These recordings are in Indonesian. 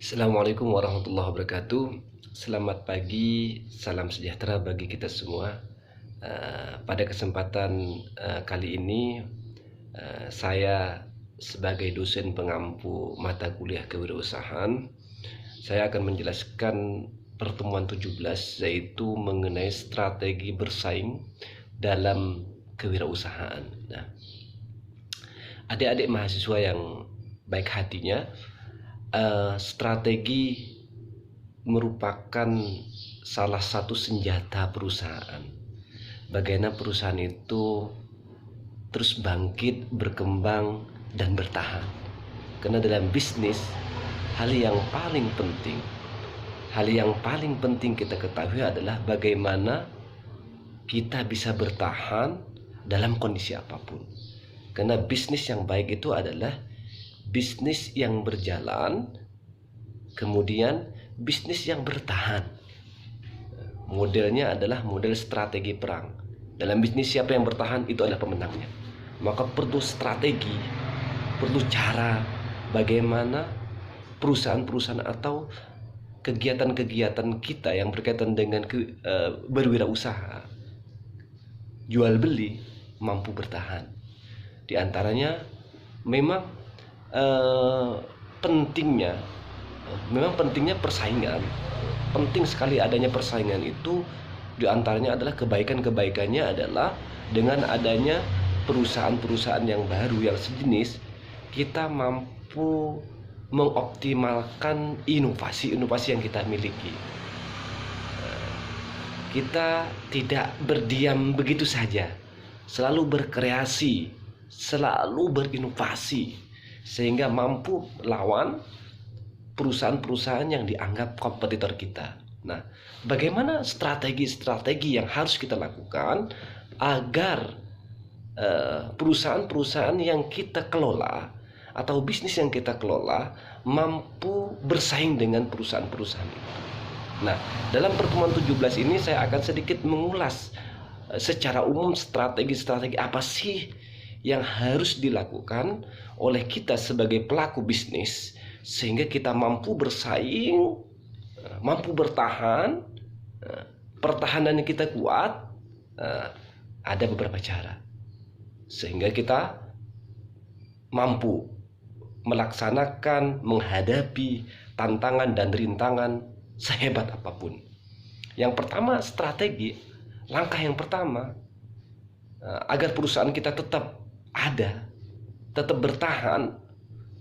Assalamualaikum warahmatullahi wabarakatuh. Selamat pagi, salam sejahtera bagi kita semua. Pada kesempatan kali ini, saya sebagai dosen pengampu mata kuliah kewirausahaan, saya akan menjelaskan pertemuan 17, yaitu mengenai strategi bersaing dalam kewirausahaan. Nah, adik-adik mahasiswa yang baik hatinya, strategi merupakan salah satu senjata perusahaan. Bagaimana perusahaan itu terus bangkit, berkembang, dan bertahan. Karena dalam bisnis, hal yang paling penting kita ketahui adalah bagaimana kita bisa bertahan dalam kondisi apapun. Karena bisnis yang baik itu adalah bisnis yang berjalan, kemudian bisnis yang bertahan. Modelnya adalah model strategi perang. Dalam bisnis siapa yang bertahan itu adalah pemenangnya. Maka perlu strategi, perlu cara bagaimana perusahaan-perusahaan atau kegiatan-kegiatan kita yang berkaitan dengan berwirausaha, jual beli, mampu bertahan. Di antaranya memang pentingnya persaingan. Penting sekali adanya persaingan itu. Di antaranya adalah kebaikannya adalah dengan adanya perusahaan-perusahaan yang baru yang sejenis, kita mampu mengoptimalkan inovasi-inovasi yang kita miliki. Kita tidak berdiam begitu saja, selalu berkreasi, selalu berinovasi, sehingga mampu lawan perusahaan-perusahaan yang dianggap kompetitor kita. Nah, bagaimana strategi-strategi yang harus kita lakukan agar perusahaan-perusahaan yang kita kelola atau bisnis yang kita kelola mampu bersaing dengan perusahaan-perusahaan itu. Nah, dalam pertemuan 17 ini saya akan sedikit mengulas secara umum strategi-strategi apa sih yang harus dilakukan oleh kita sebagai pelaku bisnis sehingga kita mampu bersaing, mampu bertahan, pertahanannya kita kuat. Ada beberapa cara sehingga kita mampu melaksanakan, menghadapi tantangan dan rintangan sehebat apapun. Yang pertama, strategi. Langkah yang pertama agar perusahaan kita tetap ada, tetap bertahan,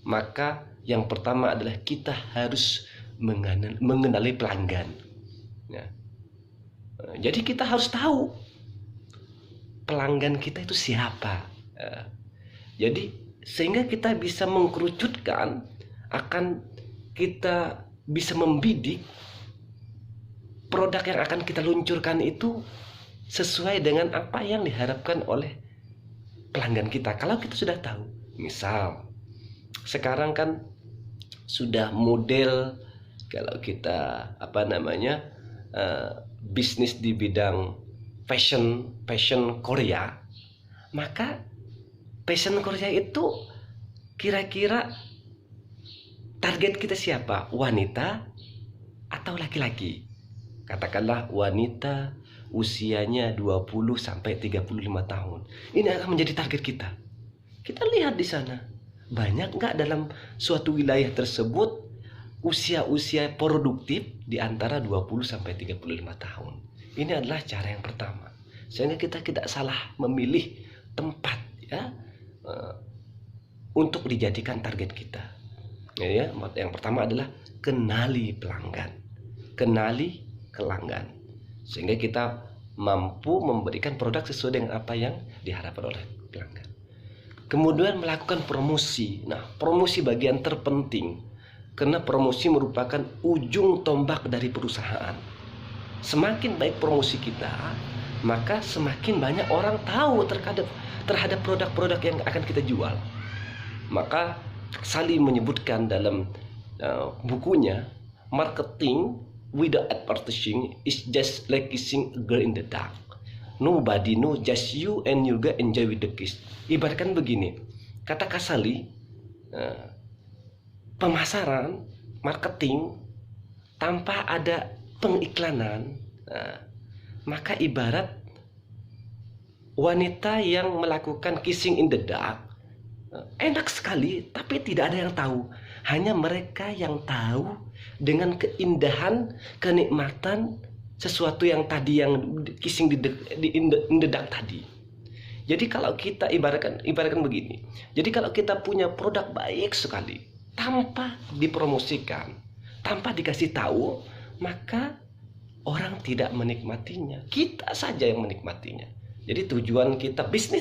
maka yang pertama adalah kita harus mengenali pelanggan. Ya. Jadi kita harus tahu pelanggan kita itu siapa. Jadi sehingga kita bisa mengkerucutkan, akan kita bisa membidik produk yang akan kita luncurkan itu sesuai dengan apa yang diharapkan oleh pelanggan kita. Kalau kita sudah tahu, misal sekarang kan sudah model kalau kita bisnis di bidang fashion Korea, maka fashion Korea itu kira-kira target kita siapa? Wanita atau laki-laki? Katakanlah wanita usianya 20 sampai 35 tahun. Ini akan menjadi target kita. Kita lihat di sana, banyak nggak dalam suatu wilayah tersebut usia-usia produktif di antara 20 sampai 35 tahun. Ini adalah cara yang pertama. Sehingga kita tidak salah memilih tempat ya untuk dijadikan target kita. Ya, yang pertama adalah kenali pelanggan. Kenali pelanggan. Sehingga kita mampu memberikan produk sesuai dengan apa yang diharapkan oleh pelanggan. Kemudian melakukan promosi. Nah, promosi bagian terpenting, karena promosi merupakan ujung tombak dari perusahaan. Semakin baik promosi kita, maka semakin banyak orang tahu terhadap produk-produk yang akan kita jual. Maka Sally menyebutkan dalam bukunya, marketing without advertising is just like kissing a girl in the dark. Nobody know, just you and you guys enjoy with the kiss. Ibaratkan begini, kata Kasali, pemasaran marketing tanpa ada pengiklanan, maka ibarat wanita yang melakukan kissing in the dark. Enak sekali, tapi tidak ada yang tahu. Hanya mereka yang tahu dengan keindahan, kenikmatan sesuatu yang tadi, yang kissing in the dark tadi. Jadi kalau kita ibaratkan begini. Jadi kalau kita punya produk baik sekali, tanpa dipromosikan, tanpa dikasih tahu, maka orang tidak menikmatinya. Kita saja yang menikmatinya. Jadi tujuan kita bisnis